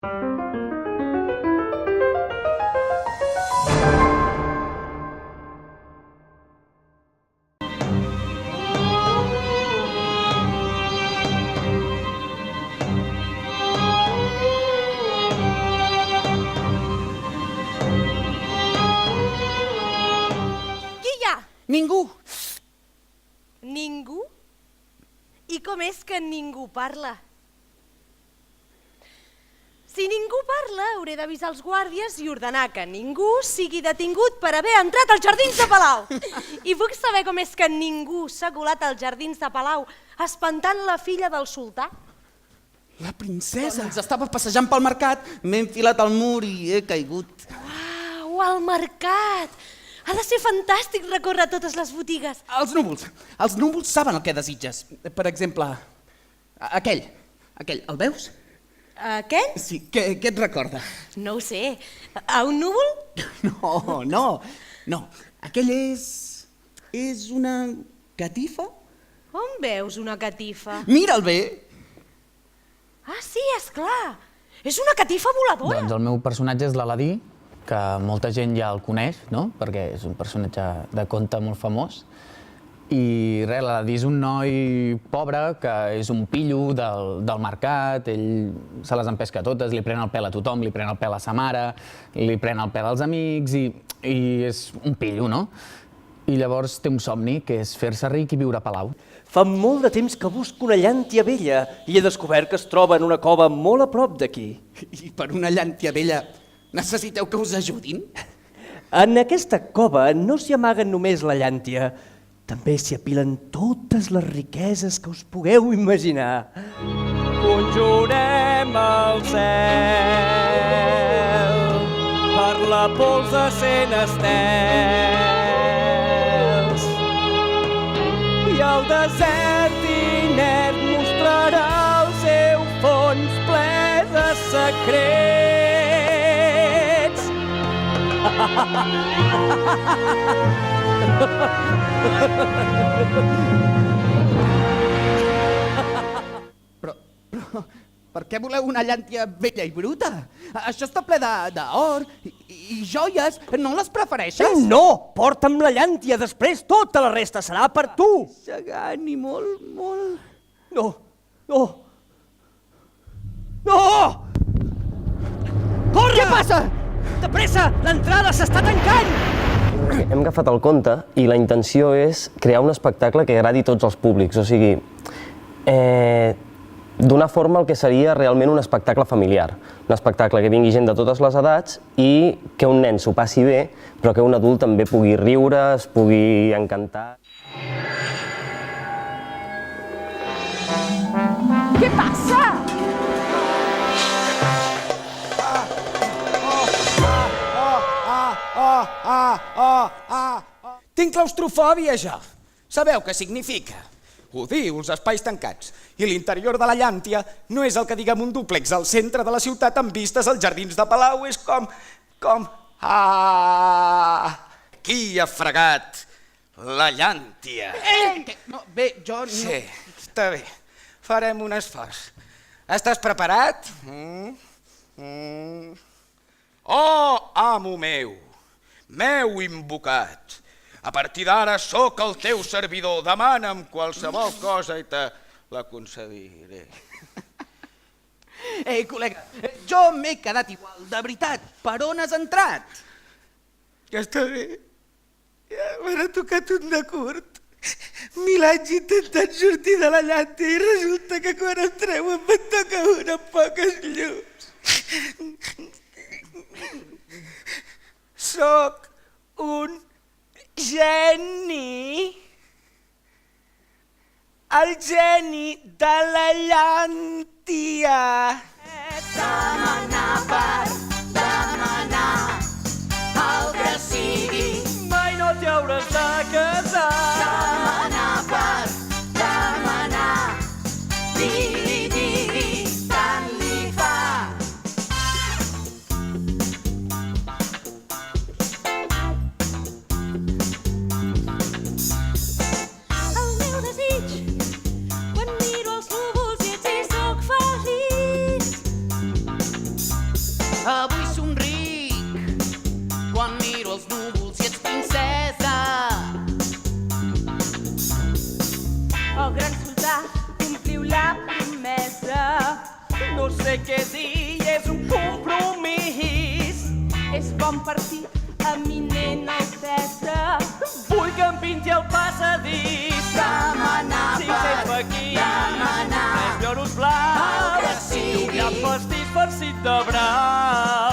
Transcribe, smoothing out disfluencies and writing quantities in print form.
Ningú. Ningú? I com és que ningú parla? Si ningú parla, hauré d'avisar els guàrdies i ordenar que ningú sigui detingut per haver entrat als jardins de Palau. I puc saber com és que ningú s'ha colat als jardins de Palau espantant la filla del sultà? La princesa. Ens estava passejant pel mercat, m'he enfilat al mur i he caigut. Uau, al mercat! Ha de ser fantàstic recórrer totes les botigues. Els núvols saben el que desitges. Per exemple, aquell, el veus? Aquell? Sí, què et recorda? No ho sé. A un núvol? No. Aquell és una catifa? On veus una catifa? Mira'l bé. Ah, sí, esclar. És una catifa voladora. Doncs el meu personatge és l'Aladí, que molta gent ja el coneix, no? Perquè és un personatge de conte molt famós. I res, l'Aladí és un noi pobre que és un pillo del mercat, ell se les empesca totes, li pren el pèl a tothom, li pren el pèl a sa mare, li pren el pèl als amics i és un pillo, no? I llavors té un somni, que és fer-se ric i viure a Palau. Fa molt de temps que busco una llàntia vella i he descobert que es troba en una cova molt a prop d'aquí. I per una llàntia vella necessiteu que us ajudin? En aquesta cova no s'hi amaguen només la llàntia, també s'hi apilen totes les riqueses que us pugueu imaginar. Conjurem el cel per la pols de cent estels i el desert inert mostrarà el seu fons ple de secrets. Però per què voleu una llàntia vella i bruta? Això està ple d'or i joies, no les prefereixes? No, porta'm la llàntia, després tota la resta serà per tu. Gegant i molt... No! Corre! Què passa? De pressa, l'entrada s'està tancant! Hem agafat el conte i la intenció és crear un espectacle que agradi a tots els públics, o sigui, donar forma al que seria realment un espectacle familiar, un espectacle que vingui gent de totes les edats i que un nen s'ho passi bé, però que un adult també pugui riure, es pugui encantar. Què passa? Tinc claustrofòbia, jo. Sabeu què significa? Ho diu els espais tancats. I l'interior de la llàntia no és el que diguem un dúplex al centre de la ciutat amb vistes als jardins de Palau. És com... Qui ha fregat la llàntia? No, bé, jo no... Sí, està bé. Farem un esforç. Estàs preparat? Oh, amo meu, m'heu invocat. A partir d'ara sóc el teu servidor. Demana'm qualsevol cosa i te la concediré. Ei, col·lega, jo m'he quedat igual, de veritat. Per on has entrat? Ja està bé. Ja m'ha tocat un de curt. 1000 anys intentant sortir de la llàntia i resulta que quan em treuen me'n toca una amb poques llums. Soc un geni. El geni de la llàntia. Demanar per demanar el que sigui. Mai no t'hi hauràs de casar. Demanar per demanar. Digui, tant li fa. El meu desig, quan miro els núvols i ets i soc feliç. Avui somric quan miro els núvols i ets princesa. El gran soldat compliu la promesa. No sé què dir, és un compromís. És bon partit, eminent altesa. Vull que em pinti el passadís. Demanar per 500 faquins, demanar 3 lloros blaus, el que sigui. i un gran pastís farcit de brau.